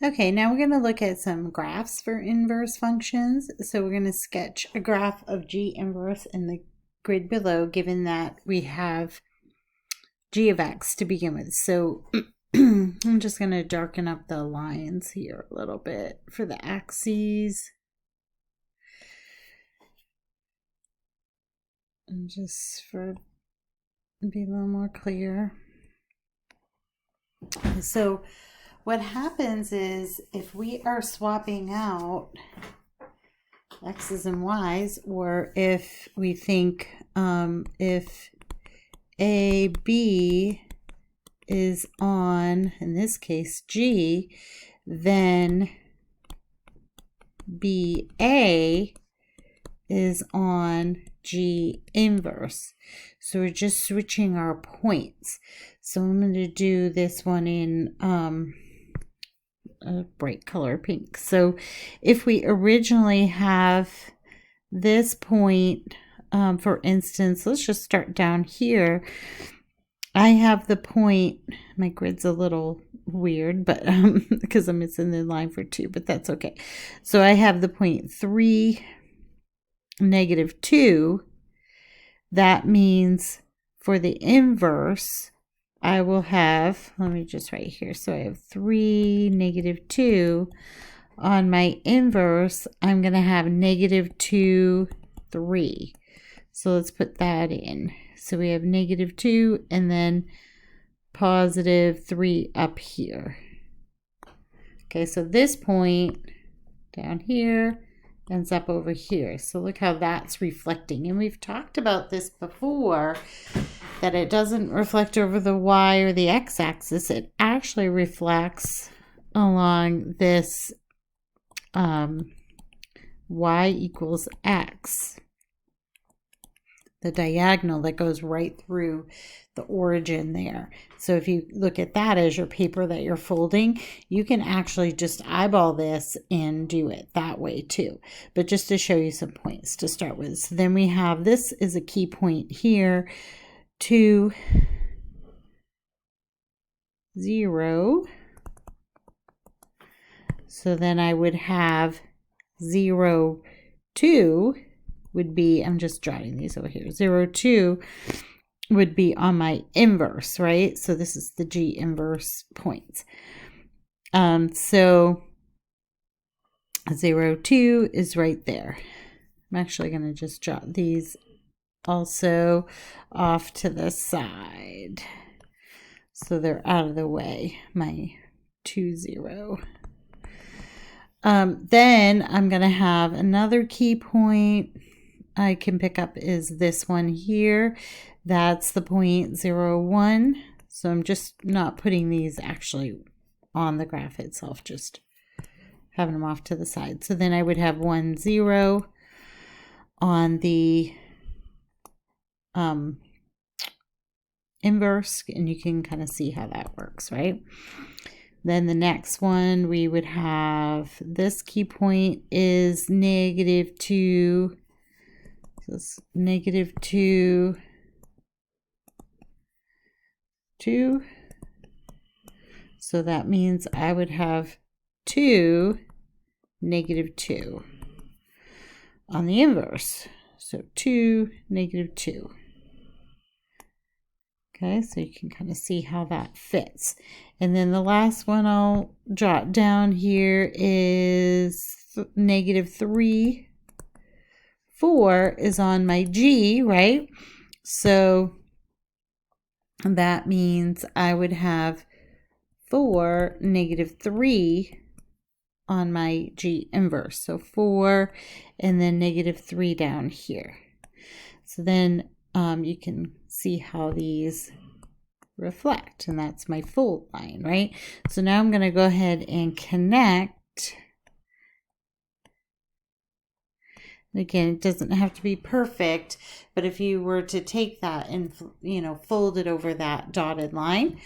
Okay, now we're going to look at some graphs for inverse functions. So we're going to sketch a graph of G inverse in the grid below, given that we have G of X to begin with. So I'm just going to darken up the lines here a little bit for the axes. And just for be a little more clear. So what happens is if we are swapping out X's and Y's, or if we think if AB is on, in this case, G, then BA is on G inverse. So we're just switching our points. So I'm going to do this one in a bright color pink. So if we originally have this point, for instance, let's just start down here. I have the point, my grid's a little weird, but because I'm missing the line for 2, but that's okay. So I have the point 3, -2. That means for the inverse, I will have, let me just write here. So I have 3, -2. On my inverse, I'm going to have -2, 3. So let's put that in. So we have -2 and then +3 up here. Okay, so this point down here ends up over here. So look how that's reflecting. And we've talked about this before, that it doesn't reflect over the Y or the X axis. It actually reflects along this Y equals X, the diagonal that goes right through the origin there. So if you look at that as your paper that you're folding, you can actually just eyeball this and do it that way too. But just to show you some points to start with. So then we have, this is a key point here, 2, 0. So then I would have 0, 2 would be, I'm just jotting these over here, 0, 2 would be on my inverse, right? So this is the G inverse points. So 0, 2 is right there. I'm actually going to just jot these also off to the side, so they're out of the way, my 2, 0. Then I'm going to have another key point I can pick up is this one here. That's the point 0, 1. So I'm just not putting these actually on the graph itself, just having them off to the side. So then I would have 1, 0 on the inverse, and you can kind of see how that works, right? Then the next one, we would have this key point is -2. So it's -2, 2. So that means I would have 2, -2 on the inverse. So 2, -2. Okay, so you can kind of see how that fits. And then the last one I'll jot down here is -3. 4 is on my G, right? So that means I would have 4, -3 on my G inverse. So 4 and then -3 down here. So then you can see how these reflect, and that's my fold line, right? So now I'm going to go ahead and connect. Again, it doesn't have to be perfect, but if you were to take that and, fold it over that dotted line,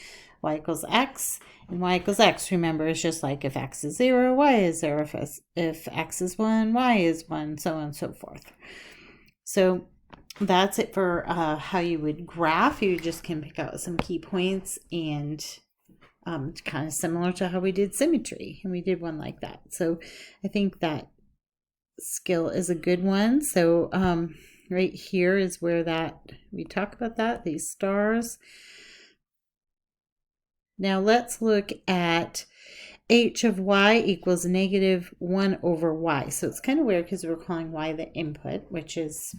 Y equals X, and Y equals X, remember, it's just like if X is 0, Y is 0, if X is 1, Y is 1, so on and so forth. So that's it for how you would graph. You just can pick out some key points and kind of similar to how we did symmetry, and we did one like that. So I think that skill is a good one. So right here is where that we talk about that, these stars. Now let's look at h of y equals negative 1 over y. So it's kind of weird because we're calling y the input, which is,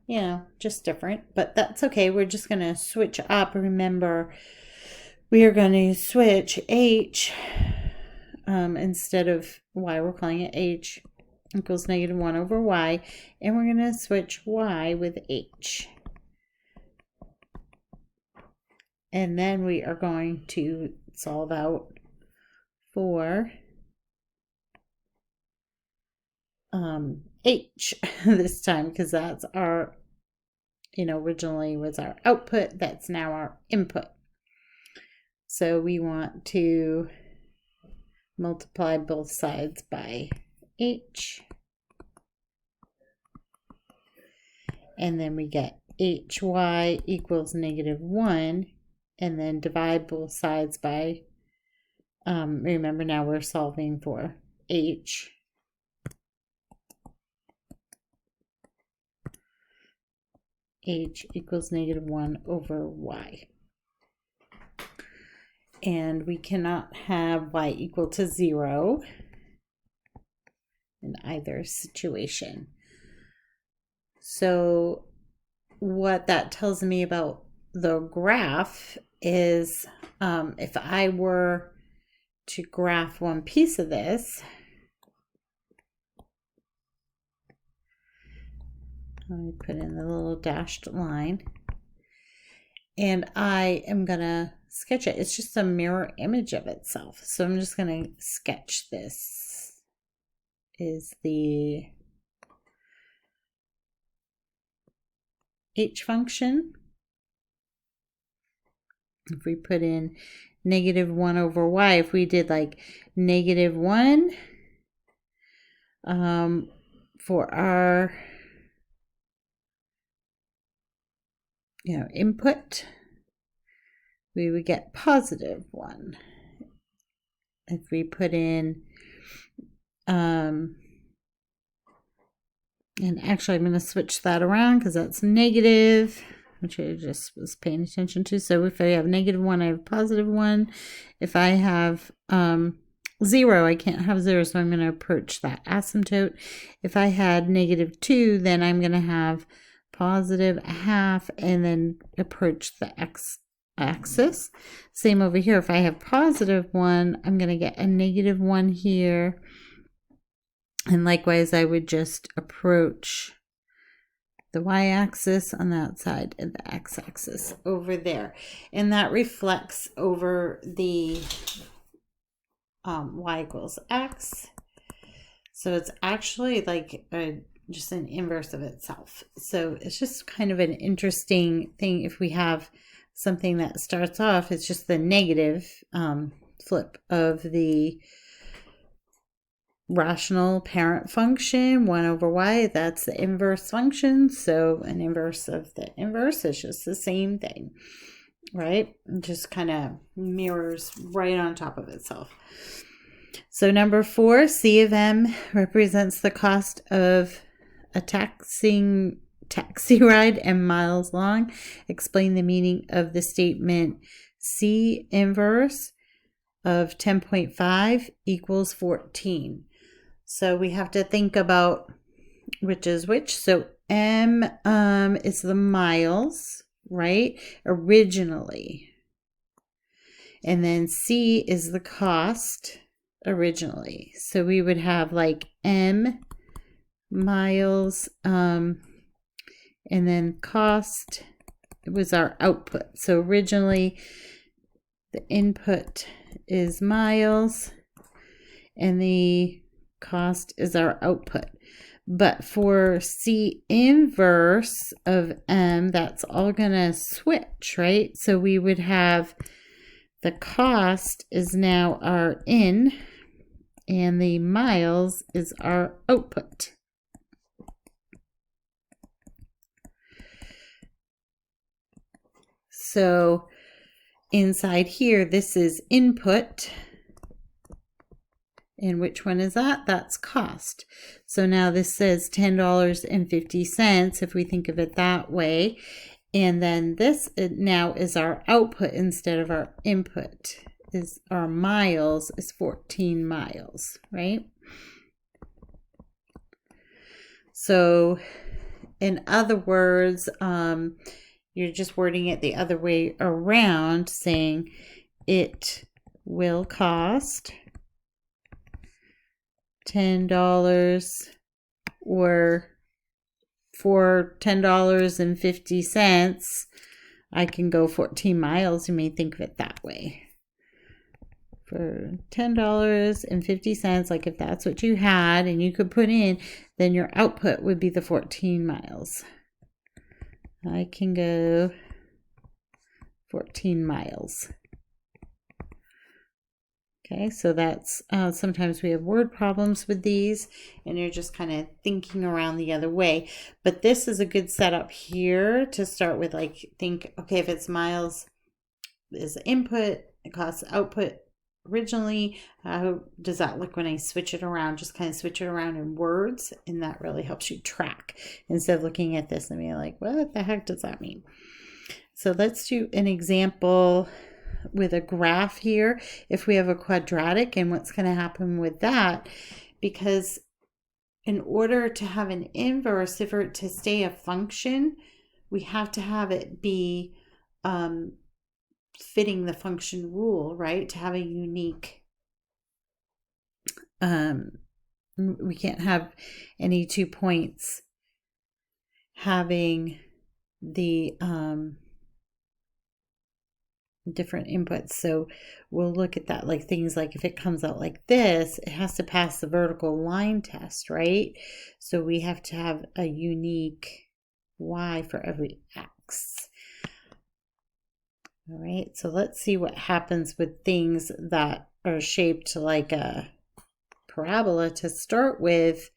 you know, just different, but that's okay. We're just going to switch up. Remember, we are going to switch h instead of y, we're calling it h equals negative 1 over y, and we're going to switch y with h. And then we are going to solve out for h this time, because that's our, you know, originally was our output, that's now our input. So we want to multiply both sides by h, and then we get hy equals negative 1, and then divide both sides by, remember now we're solving for h. H equals negative 1 over y. And we cannot have y equal to 0 in either situation. So what that tells me about the graph is, if I were to graph one piece of this, let me put in the little dashed line, and I am gonna sketch it. It's just a mirror image of itself. So I'm just gonna sketch this. Is the h function. If we put in negative 1 over y, if we did like negative 1 for our, you know, input, we would get positive 1. If we put in, and actually I'm going to switch that around because that's negative, which I just was paying attention to. So if I have negative 1, I have positive 1. If I have 0, I can't have 0, so I'm going to approach that asymptote. If I had negative 2, then I'm going to have positive a half and then approach the x-axis. Same over here. If I have positive 1, I'm going to get a negative 1 here. And likewise, I would just approach the y-axis on that side and the x-axis over there. And that reflects over the y equals x. So it's actually like just an inverse of itself. So it's just kind of an interesting thing. If we have something that starts off, it's just the negative flip of the rational parent function, 1 over y, that's the inverse function. So an inverse of the inverse is just the same thing, right? It just kind of mirrors right on top of itself. So number 4, C of M represents the cost of a taxi ride and miles long. Explain the meaning of the statement C inverse of 10.5 equals 14. So we have to think about which is which. So M is the miles, right? Originally. And then C is the cost originally. So we would have like M miles, and then cost was our output. So originally the input is miles and the cost is our output. But for C inverse of M, that's all gonna switch, right? So we would have the cost is now our in and the miles is our output. So inside here, this is input. And which one is that? That's cost. So now this says $10.50 if we think of it that way. And then this now is our output instead of our input. Is our miles is 14 miles, right? So in other words, you're just wording it the other way around, saying it will cost $10, or for $10.50, I can go 14 miles. You may think of it that way. For $10.50, like if that's what you had and you could put in, then your output would be the 14 miles. I can go 14 miles. Okay, so that's sometimes we have word problems with these and you're just kind of thinking around the other way. But this is a good setup here to start with. Like, think, okay, if it's miles is input, it costs output originally, how does that look when I switch it around? Just kind of switch it around in words, and that really helps you track instead of looking at this and being like, what the heck does that mean? So let's do an example with a graph here. If we have a quadratic, and what's going to happen with that, because in order to have an inverse, if it to stay a function, we have to have it be fitting the function rule, right? To have a unique, we can't have any 2 points having the different inputs. So we'll look at that, like things like if it comes out like this, it has to pass the vertical line test, right? So we have to have a unique y for every x. All right, so let's see what happens with things that are shaped like a parabola. To start with,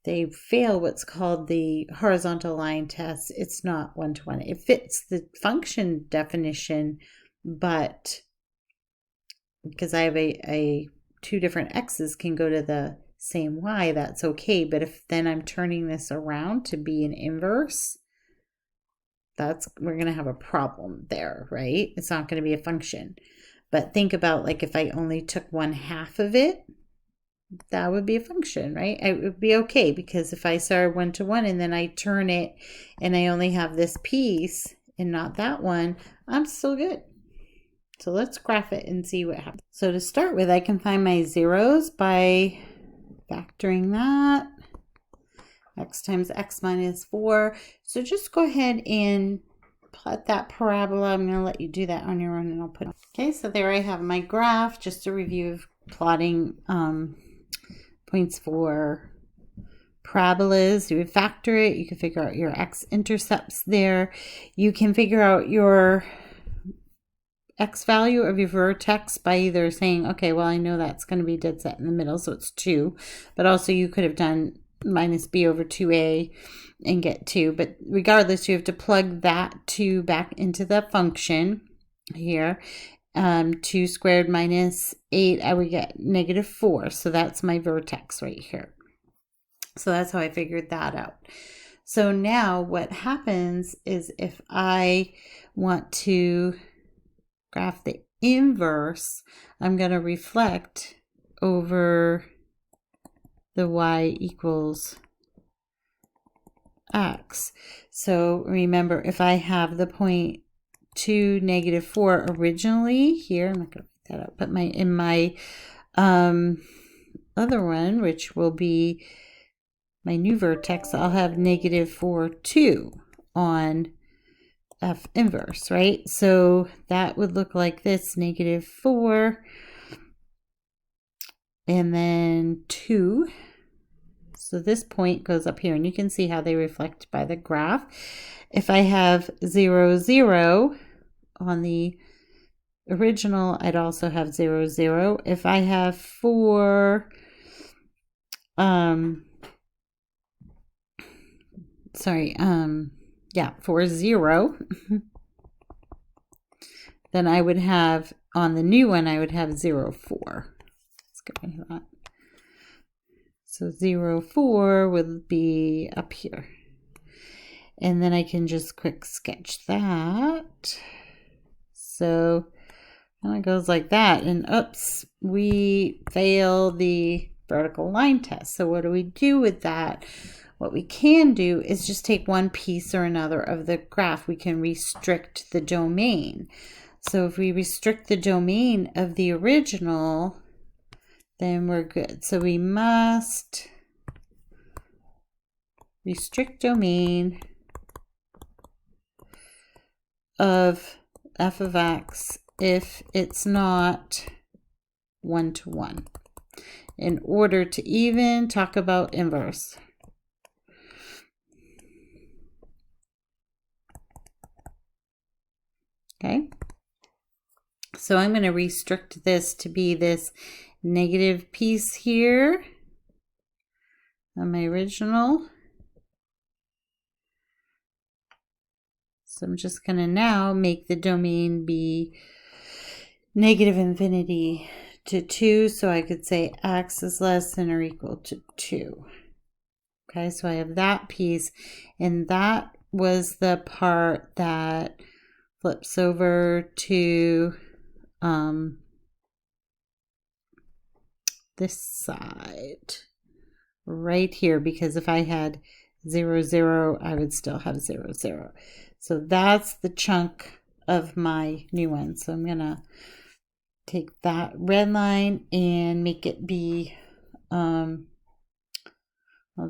they fail what's called the horizontal line test. It's not one-to-one. It fits the function definition, but because I have a two different x's can go to the same y, that's okay. But if then I'm turning this around to be an inverse, we're going to have a problem there, right? It's not going to be a function. But think about, like, if I only took 1/2 of it, that would be a function, right? It would be okay, because if I start 1-to-1 and then I turn it and I only have this piece and not that one, I'm still good. So let's graph it and see what happens. So to start with, I can find my zeros by factoring that. X times x minus 4. So just go ahead and plot that parabola. I'm going to let you do that on your own, and I'll put it. Okay, so there I have my graph. Just a review of plotting points for parabolas. You would factor it. You can figure out your x-intercepts there. You can figure out your x value of your vertex by either saying, okay, well, I know that's going to be dead set in the middle, so it's 2. But also you could have done minus b over 2a and get 2. But regardless, you have to plug that 2 back into the function here. 2 squared minus 8, I would get -4. So that's my vertex right here. So that's how I figured that out. So now what happens is if I want to graph the inverse, I'm going to reflect over the y equals x. So remember, if I have the point 2, -4 originally here, I'm not going to put that up, but in my other one, which will be my new vertex, I'll have -4, 2 on f inverse, right? So that would look like this, -4 and then 2. So this point goes up here, and you can see how they reflect by the graph. If I have 0, 0 on the original, I'd also have 0, 0. If I have 4, 4, 0, then I would have, on the new one, I would have 0, 4. Let's get rid of that. So 0, 4 would be up here. And then I can just quick sketch that. So it goes like that. And oops, we fail the vertical line test. So what do we do with that? What we can do is just take one piece or another of the graph. We can restrict the domain. So if we restrict the domain of the original, then we're good. So we must restrict domain of f of x if it's not 1-to-1 in order to even talk about inverse. Okay, so I'm going to restrict this to be this negative piece here on my original. So I'm just going to now make the domain be negative infinity to 2. So I could say x is less than or equal to 2. Okay, so I have that piece. And that was the part that flips over to this side right here. Because if I had 0, 0, I would still have 0, 0. So that's the chunk of my new one. So I'm going to take that red line and make it be, I'll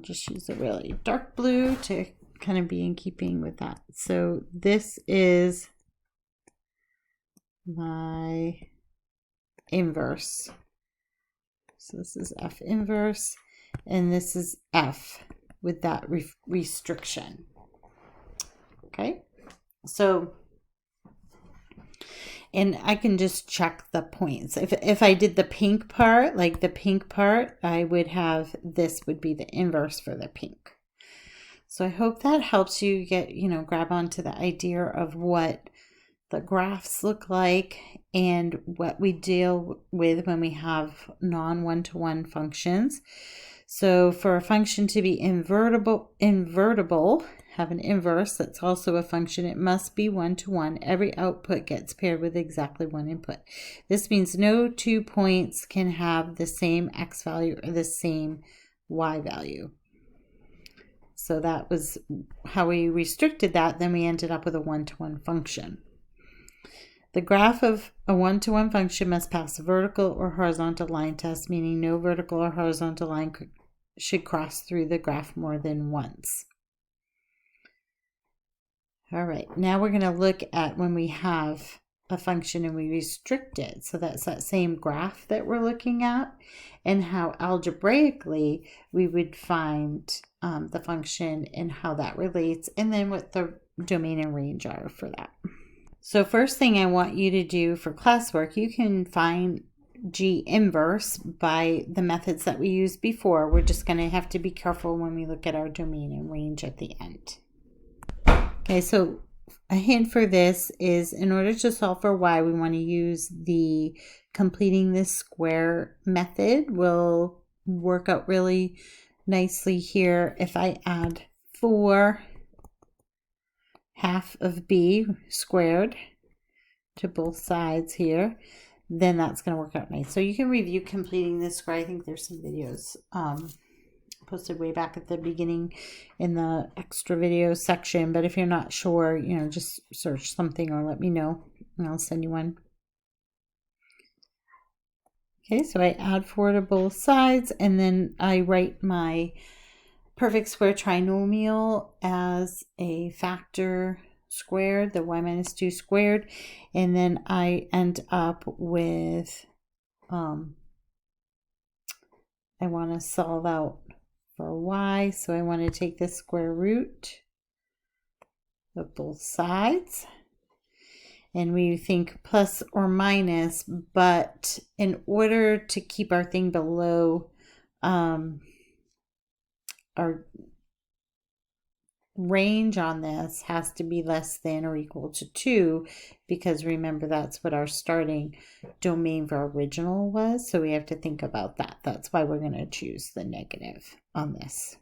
just use a really dark blue to kind of be in keeping with that. So this is my inverse. So this is F inverse, and this is F with that restriction. Okay, so, and I can just check the points. If I did the pink part, like the pink part, I would have, this would be the inverse for the pink. So I hope that helps you get, grab onto the idea of what the graphs look like and what we deal with when we have non-one-to-one functions. So for a function to be invertible, have an inverse that's also a function, it must be 1-to-1. Every output gets paired with exactly one input. This means no 2 points can have the same x value or the same y value. So that was how we restricted that. Then we ended up with a 1-to-1 function. The graph of a 1-to-1 function must pass a vertical or horizontal line test, meaning no vertical or horizontal line should cross through the graph more than once. All right, now we're going to look at when we have a function and we restrict it. So that's that same graph that we're looking at, and how algebraically we would find the function and how that relates, and then what the domain and range are for that. So first thing I want you to do for classwork, you can find G inverse by the methods that we used before. We're just going to have to be careful when we look at our domain and range at the end. Okay, so a hint for this is, in order to solve for y, we want to use the completing this square method. Will work out really nicely here. If I add 4 half of b squared to both sides here, then that's going to work out nice. So you can review completing this square. I think there's some videos posted way back at the beginning in the extra video section, but if you're not sure, just search something or let me know and I'll send you one. Okay, so I add 4 to both sides, and then I write my perfect square trinomial as a factor squared, the y minus 2 squared, and then I end up with, I want to solve out for y, so I want to take the square root of both sides, and we think plus or minus, but in order to keep our thing below our range on this has to be less than or equal to 2, because remember that's what our starting domain for our original was. So we have to think about that. That's why we're going to choose the negative on this.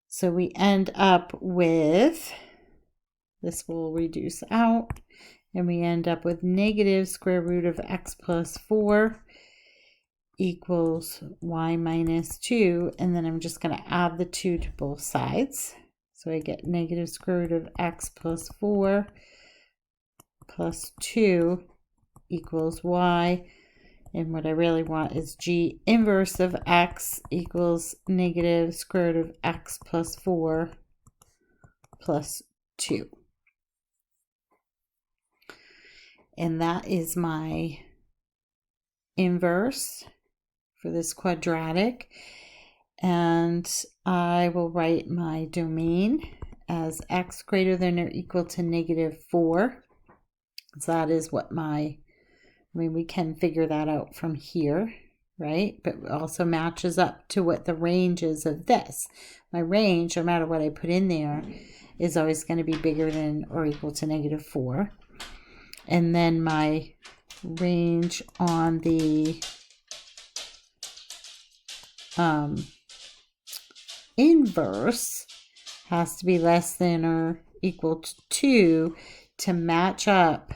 So we end up with, this will reduce out, and we end up with negative square root of x plus 4 equals y minus 2, and then I'm just going to add the 2 to both sides. So I get negative square root of x plus 4 plus 2 equals y, and what I really want is g inverse of x equals negative square root of x plus 4 plus 2. And that is my inverse for this quadratic, and I will write my domain as x greater than or equal to negative 4. So that is what we can figure that out from here, right? But it also matches up to what the range is of this. My range, no matter what I put in there, is always going to be bigger than or equal to negative 4. And then my range on the inverse has to be less than or equal to 2 to match up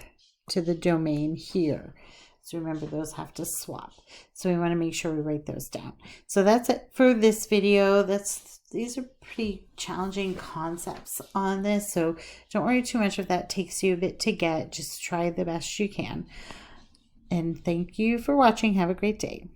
to the domain here. So remember, those have to swap. So we want to make sure we write those down. So that's it for this video. These are pretty challenging concepts on this, so don't worry too much if that takes you a bit to get. Just try the best you can. And thank you for watching. Have a great day.